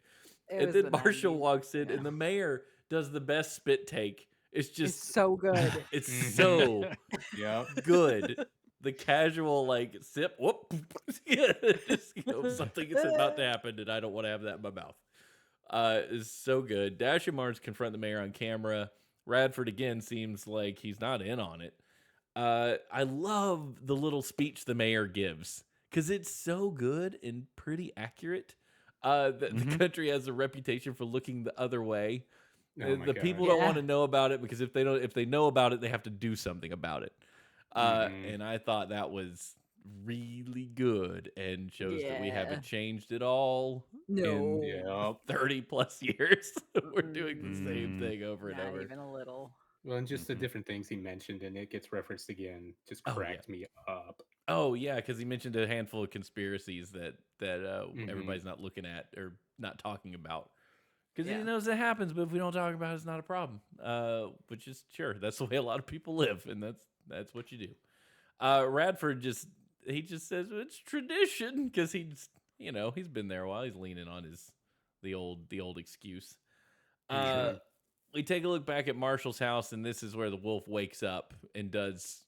It And was then the Marshall 90s, walks in yeah. and the mayor does the best spit take. It's It's just, so good. it's Mhm. so Yep. good. The casual like sip, whoop, yeah, just, something is about to happen and I don't want to have that in my mouth. Is so good. Dash and Mars confront the mayor on camera. Radford again seems like he's not in on it. I love the little speech the mayor gives because it's so good and pretty accurate. The Mhm. country has a reputation for looking the other way. Oh my The God. people don't want Yeah. to know about it because if they know about it, they have to do something about it. Mhm. And I thought that was really good and shows that we Yeah. haven't changed at all No. in Yep. 30 plus years. We're doing the same Mm. thing over and Not over. even a little. Well, and just the Mhm. different things he mentioned, and it gets referenced again, just Oh, yeah. cracked me up. Oh yeah, because he mentioned a handful of conspiracies that Mhm. everybody's not looking at or not talking about. Because Yeah. he knows it happens, but if we don't talk about it, it's not a problem. Which is sure that's the way a lot of people live, and that's what you do. Radford just says it's tradition because he's been there a while. He's leaning on the old excuse. Mhm. We take a look back at Marshall's house, and this is where the wolf wakes up and does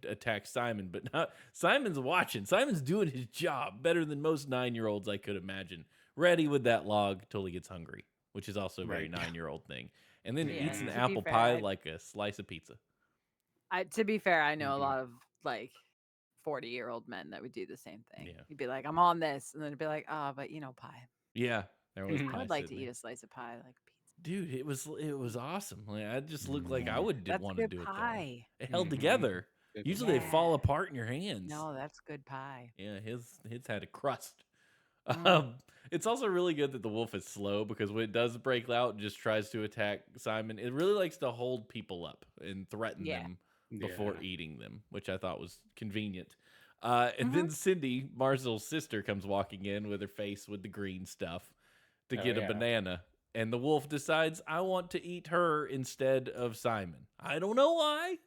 attack Simon, but not Simon's watching. Simon's doing his job better than most 9-year-olds I could imagine. Ready with that log till he gets hungry, which is also a very Right. 9-year-old thing. And then Yeah. eats an To be apple fair, pie I- like a slice of pizza. To be fair, I know a Mhm. lot of like 40-year-old men that would do the same thing. Yeah. You'd be like, I'm on this. And then it'd be like, but pie. Yeah, there was Mhm. pie I would like to sitting eat there. a slice of pie like pizza. Dude, it was awesome. Like, I just looked like I Mm. would That's want to good do it. That way. pie. It held Mhm. together. Good Usually they fall Yeah. apart in your hands. No, that's good pie. Yeah, his had a crust. Mm. It's also really good that the wolf is slow because when it does break out and just tries to attack Simon, it really likes to hold people up and threaten Yeah. them before Yeah. eating them, which I thought was convenient. And then Cindy, Marcel's sister, comes walking in with her face with the green stuff to Oh, get a yeah. banana. And the wolf decides, I want to eat her instead of Simon. I don't know why,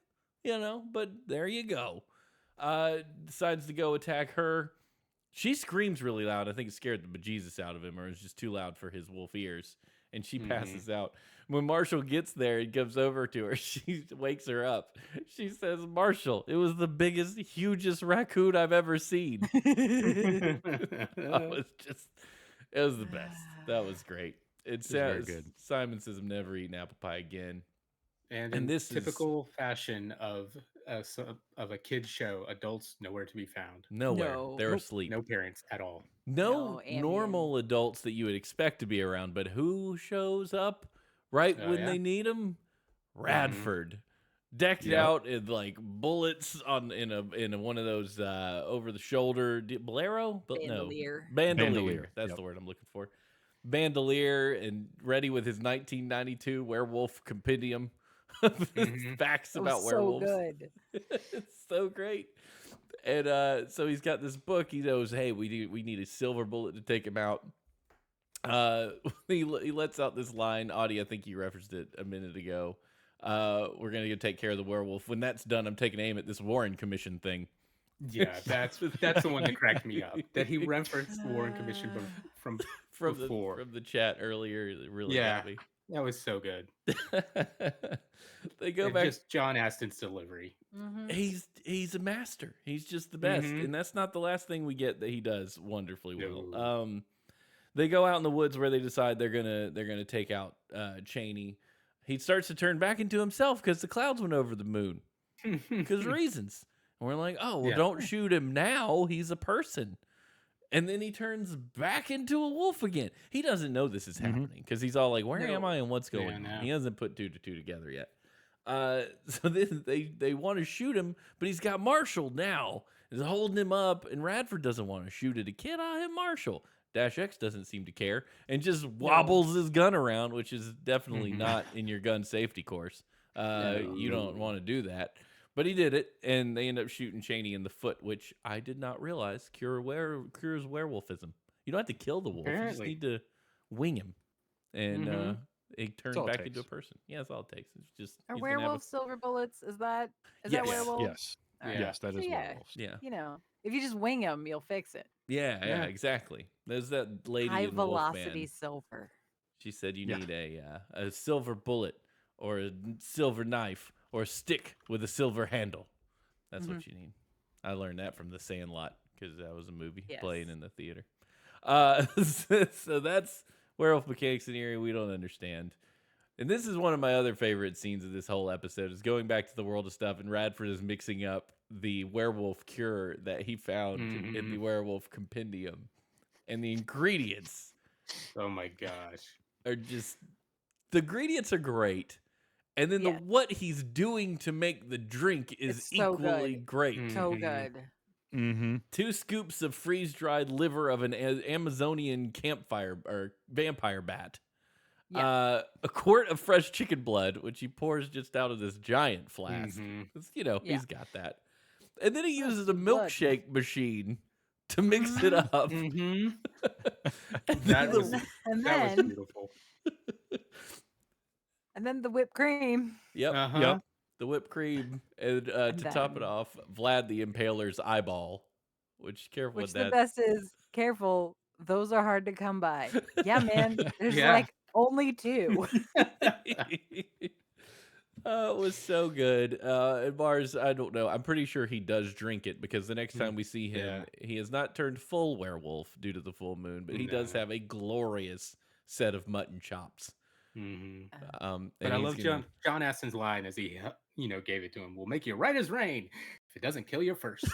but there you go. Decides to go attack her. She screams really loud. I think it scared the bejesus out of him, or it's just too loud for his wolf ears. And she passes out. When Marshall gets there and comes over to her, she wakes her up. She says, Marshall, it was the biggest, hugest raccoon I've ever seen. It was the best. That was great. It was very says good. Simon says, I'm never eating apple pie again. And And in this is typical fashion of of a kids show, adults nowhere to be found. nowhere. No. They're Nope. asleep. No parents at all. No No, Ambien. normal adults that you would expect to be around, but who shows up right Oh when yeah. they need them? Mhm. Radford, decked Yep. out in like bullets on in a one of those over the shoulder bolero, but no Bandolier. bandolier. That's Yep. the word I'm looking for. Bandolier and ready with his 1992 werewolf compendium. Mhm. Facts That about was so werewolves. good. It's so great. And so he's got this book. He knows, hey, we need a silver bullet to take him out. He lets out this line. Audie, I think you referenced it a minute ago. We're gonna go take care of the werewolf. When that's done, I'm taking aim at this Warren Commission thing. Yeah, that's the one that cracked me up. That he referenced Warren Commission from from before. the chat earlier. It really Yeah, got me. that was so good. They go And back. just John Aston's delivery. Mhm. He's a master. He's just the best, Mhm. and that's not the last thing we get that he does wonderfully well. No. They go out in the woods where they decide they're gonna take out Chaney. He starts to turn back into himself because the clouds went over the moon because reasons. And we're like, oh well, Yeah. don't shoot him now. He's a person. And then he turns back into a wolf again. He doesn't know this is happening because he's all like, "Where am No. I and what's going Yeah, on?" no. He hasn't put two to two together yet. So then they want to shoot him, but he's got Marshall now. He's holding him up, and Radford doesn't want to shoot at a kid. I hit Marshall. Dash X doesn't seem to care and just wobbles his gun around, which is definitely Mhm. not in your gun safety course. You don't No. want to do that. But he did it, and they end up shooting Chaney in the foot, which I did not realize cures werewolfism. You don't have to kill the wolf; you just Apparently. need to wing him, and Mhm. it turns all it back into a takes. person. Yeah, that's all it takes. It's just Are he's gonna have a- werewolves silver bullets? Is that Yes. werewolf? Yes. All right. Yes, that So is yeah, werewolves. Yeah, you know, if you just wing them, you'll fix it. yeah, Yeah. exactly. There's that lady High in velocity Wolfman. silver. She said you Yeah. need a silver bullet or a silver knife or a stick with a silver handle. That's what you need. I learned that from The Sandlot because that was a movie playing Yes. in the theater. So that's werewolf mechanics in Eerie we don't understand. And this is one of my other favorite scenes of this whole episode is going back to the world of stuff, and Radford is mixing up the werewolf cure that he found in the Mhm. werewolf compendium. And the ingredients Oh my gosh. are just the ingredients are great. And then the Yes. what he's doing to make the drink is It's so equally good. great. So Mhm. good. Mm-hmm. 2 scoops of freeze-dried liver of an Amazonian campfire or vampire bat. Yeah. A quart of fresh chicken blood, which he pours just out of this giant flask. Mhm. It's, you know, Yeah. he's got that. And then he That's uses a some blood. milkshake machine to mix it up. Mhm. And That then was the- And that was then beautiful. the whipped cream. yep, Uh-huh. Yep. the whipped cream. And And to top it then- off, Vlad the Impaler's eyeball. Which, careful Which with the that. best is careful. Those are hard to come by. Yeah, man. There's Yeah. like only 2. Oh, it was so good. And Mars, I don't know. I'm pretty sure he does drink it because the next time we see him, he has not turned full werewolf due to the full moon, but he does No. have a glorious set of mutton chops. Mhm. And But I he's love gonna- John Aston's line as he gave it to him. We'll make you right as rain if it doesn't kill you first.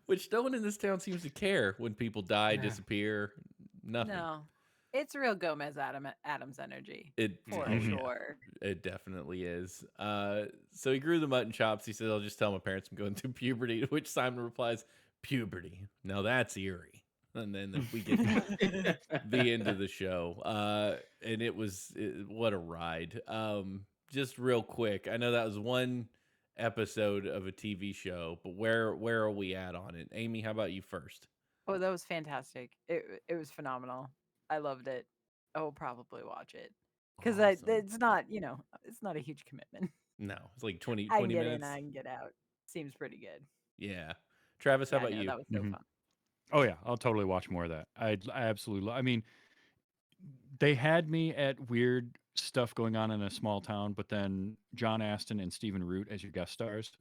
Which no one in this town seems to care when people die, Yeah. disappear, nothing. No. It's real Gomez Adams energy. It For Mhm. sure. It definitely is. So he grew the mutton chops. He says, "I'll just tell my parents I'm going through puberty." To which Simon replies, "Puberty? Now that's eerie." And then we get the end of the show. And what a ride. Just real quick, I know that was one episode of a TV show, but where are we at on it? Amy, how about you first? Oh, that was fantastic. It was phenomenal. I loved it. I will probably watch it. Because Awesome. it's not, it's not a huge commitment. No, it's like 20 I can get minutes. in, I can get out. Seems pretty good. Yeah. Travis, how Yeah, about no, you? that was so Mhm. fun. Oh yeah, I'll totally watch more of that. I absolutely. I mean, they had me at weird stuff going on in a small town, but then John Aston and Stephen Root as your guest stars,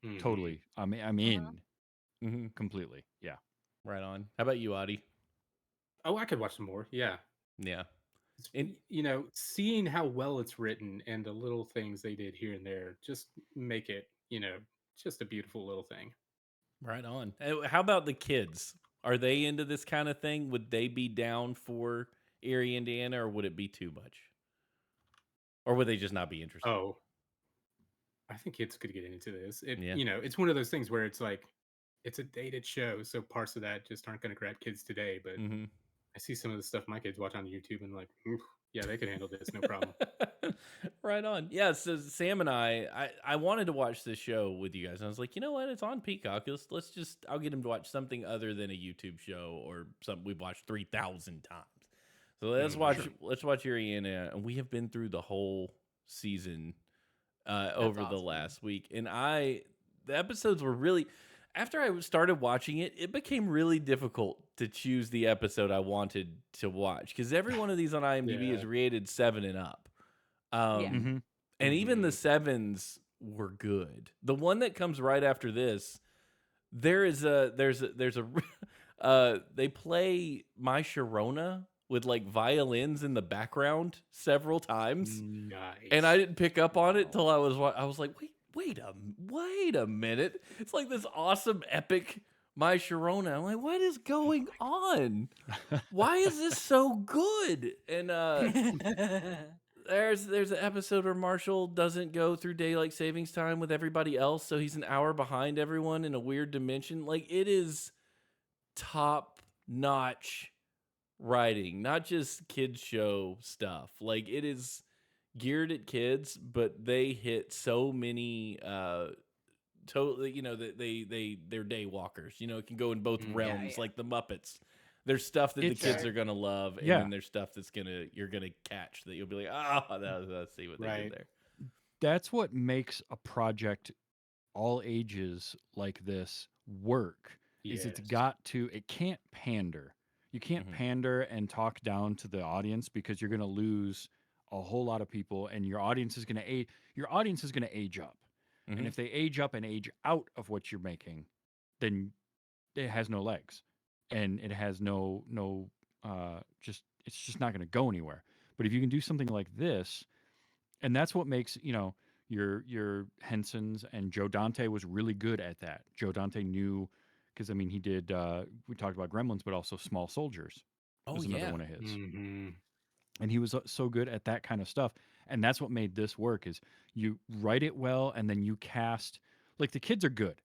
Mhm. totally. I'm in Mm-hmm. completely. Yeah. Right on. How about you, Audie? Oh, I could watch some more. Yeah. Yeah. And Seeing how well it's written and the little things they did here and there just make it, just a beautiful little thing. right on. How about the kids? Are they into this kind of thing? Would they be down for Erie, Indiana, or would it be too much? Or would they just not be interested? Oh, I think kids could get into this. Yeah. It's one of those things where it's like, it's a dated show, so parts of that just aren't going to grab kids today. But Mm-hmm. I see some of the stuff my kids watch on YouTube and like, "Oof, yeah, they could handle this, no problem." Right on. Yeah, so Sam and I wanted to watch this show with you guys. And I was like, you know what? It's on Peacock. Let's just I'll get him to watch something other than a YouTube show or something we've watched 3,000 times. So let's watch Ariana. And we have been through the whole season over the awesome. last week. And the episodes were really after I started watching it, it became really difficult to choose the episode I wanted to watch because every one of these on IMDb is Yeah. rated 7 and up. Yeah. And even the Mhm. 7s were good. The one that comes right after this, there's a they play My Sharona with like violins in the background several times, Nice. and I didn't pick up on it till I was like, wait a minute, it's like this awesome epic My Sharona. I'm like, what is going on? Why is this so good? And there's an episode where Marshall doesn't go through daylight savings time with everybody else, so he's an hour behind everyone in a weird dimension. Like it is top notch writing, not just kids show stuff. Like it is geared at kids, but they hit so many totally, they're day walkers. It can go in both realms, yeah. like the Muppets. There's stuff that the It's- kids are gonna love, and Yeah. then there's stuff that's you're gonna catch that you'll be like, let's see what they Right. did there. That's what makes a project all ages like this work. Is it's Yes. got to it can't pander. You can't Mhm. pander and talk down to the audience because you're going to lose a whole lot of people, and your audience is going to age. Your audience is going to age up, Mhm. and if they age up and age out of what you're making, then it has no legs, and it has it's just not going to go anywhere. But if you can do something like this, and that's what makes your Hensons, and Joe Dante was really good at that. Joe Dante knew, because I mean he did. We talked about Gremlins, but also Small Soldiers Oh was another yeah. one of his, Mhm. and he was so good at that kind of stuff. And that's what made this work. Is you write it well, and then you cast like the kids are good,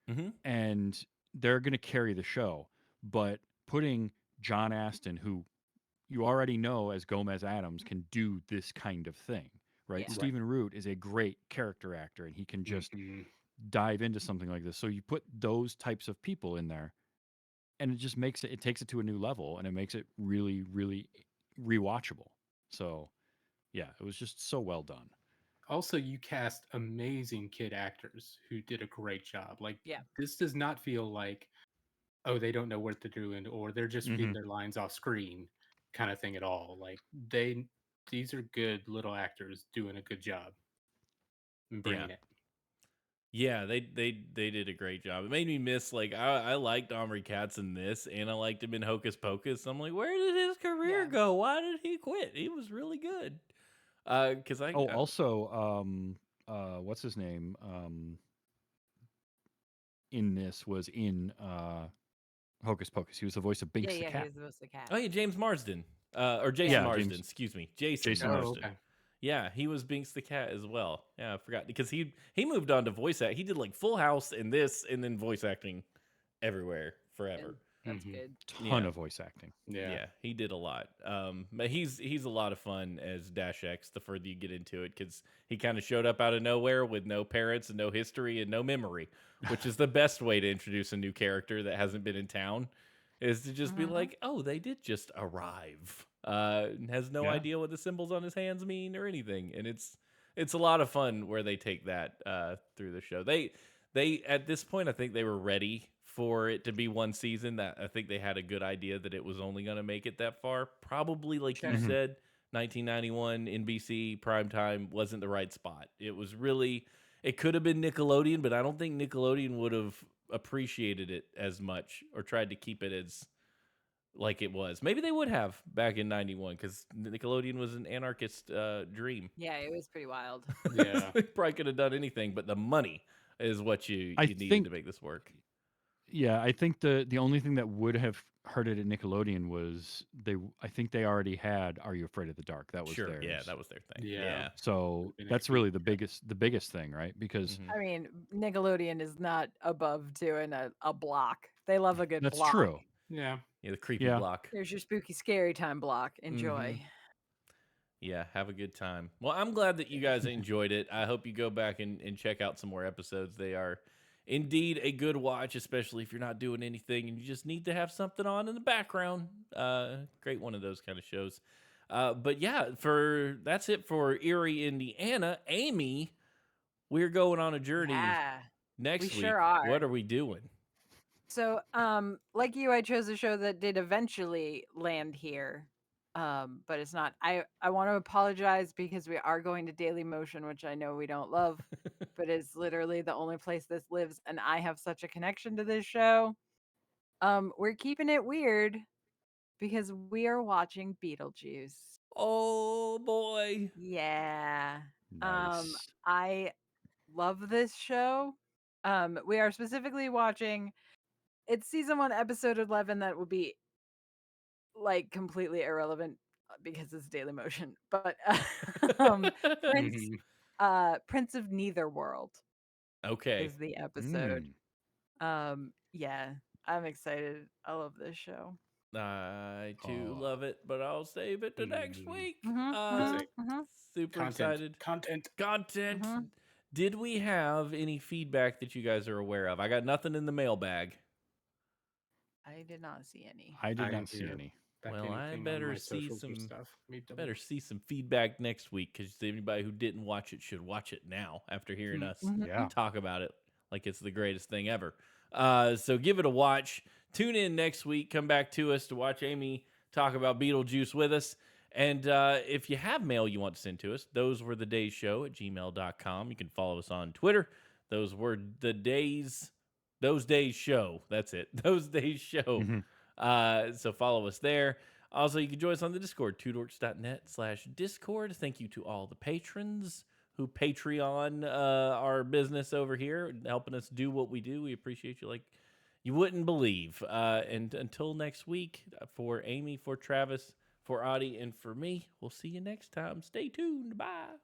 Mhm. and they're going to carry the show. But putting John Aston, who you already know as Gomez Adams, can do this kind of thing, right? Yeah. Stephen Root is a great character actor, and he can just Mhm. dive into something like this. So you put those types of people in there, and it just makes it takes it to a new level, and it makes it really, really rewatchable. So yeah, it was just so well done. Also, you cast amazing kid actors who did a great job. Like, Yeah. this does not feel like, oh, they don't know what they're doing, or they're just reading their lines off screen, kind of thing at all. Like, these are good little actors doing a good job and bringing it. Yeah, they did a great job. It made me miss I liked Omri Katz in this, and I liked him in Hocus Pocus. I'm like, where did his career Yeah. go? Why did he quit? He was really good. Because Also, what's his name? In this was in Hocus Pocus. He was the voice of Binks the Yeah, he cat. was supposed to cat. oh yeah, James Marsden, or Jason Yeah, Marsden. James- Excuse me, Jason Jason Oh, Marsden. okay. Yeah, he was Binks the cat as well. Yeah, I forgot because he moved on to voice act. He did like Full House and this, and then voice acting everywhere forever. That's Mhm. good. Ton Yeah. of voice acting. Yeah. He did a lot. But he's a lot of fun as Dash X the further you get into it because he kind of showed up out of nowhere with no parents and no history and no memory, which is the best way to introduce a new character that hasn't been in town, is to just be Mhm. like, oh, they did just arrive. And has no Yeah. idea what the symbols on his hands mean or anything, and it's a lot of fun where they take that through the show. They at this point I think they were ready for it to be one season. That I think they had a good idea that it was only going to make it that far. Probably like you Mhm. said, 1991 NBC primetime wasn't the right spot. It was really it could have been Nickelodeon, but I don't think Nickelodeon would have appreciated it as much or tried to keep it as like it was. Maybe they would have back in '91 because Nickelodeon was an anarchist dream. Yeah, it was pretty wild. Yeah. They probably could have done anything, but the money is what you I needed think to make this work. Yeah, I think the only thing that would have hurt it at Nickelodeon was I think they already had Are You Afraid of the Dark? That was Sure, theirs. yeah, that was their thing. Yeah. Yeah. So Been a that's huge really the biggest thing, right? Because Mhm. I mean, Nickelodeon is not above doing a block. They love a good that's block. true. Yeah. Yeah, the creepy Yeah. block. There's your spooky scary time block. Enjoy. Yeah, have a good time. Well, I'm glad that you guys enjoyed it. I hope you go back and check out some more episodes. They are indeed a good watch, especially if you're not doing anything and you just need to have something on in the background. Great one of those kind of shows. But yeah, that's it for Eerie, Indiana. Amy, we're going on a journey Yeah, next we week. sure are. What are we doing? So, like you, I chose a show that did eventually land here. But it's not. I want to apologize because we are going to DailyMotion, which I know we don't love, but it's literally the only place this lives, and I have such a connection to this show. We're keeping it weird because we are watching Beetlejuice. Oh boy. Yeah. Nice. I love this show. We are specifically watching it's season 1 episode 11 that will be like completely irrelevant because it's DailyMotion. But Prince Prince of Neitherworld Okay. is the episode. Mm. Yeah, I'm excited. I love this show. I too Oh. love it, but I'll save it to next week. That's it. Super Content. excited. Content. Content. Did we have any feedback that you guys are aware of? I got nothing in the mailbag. I did not see any. I did I not see didn't any. Well, I anything on better my see socials or some- stuff. Me double- Better see some feedback next week because anybody who didn't watch it should watch it now after hearing us Yeah. talk about it like it's the greatest thing ever. So give it a watch. Tune in next week. Come back to us to watch Amy talk about Beetlejuice with us. And if you have mail you want to send to us, those were the days show at gmail.com. You can follow us on Twitter. Those were the days, those days show. That's it. Those days show. So follow us there. Also, you can join us on the Discord, twodorks.net/Discord. Thank you to all the patrons who Patreon our business over here, helping us do what we do. We appreciate you like you wouldn't believe. And until next week, for Amy, for Travis, for Audie, and for me, we'll see you next time. Stay tuned. Bye.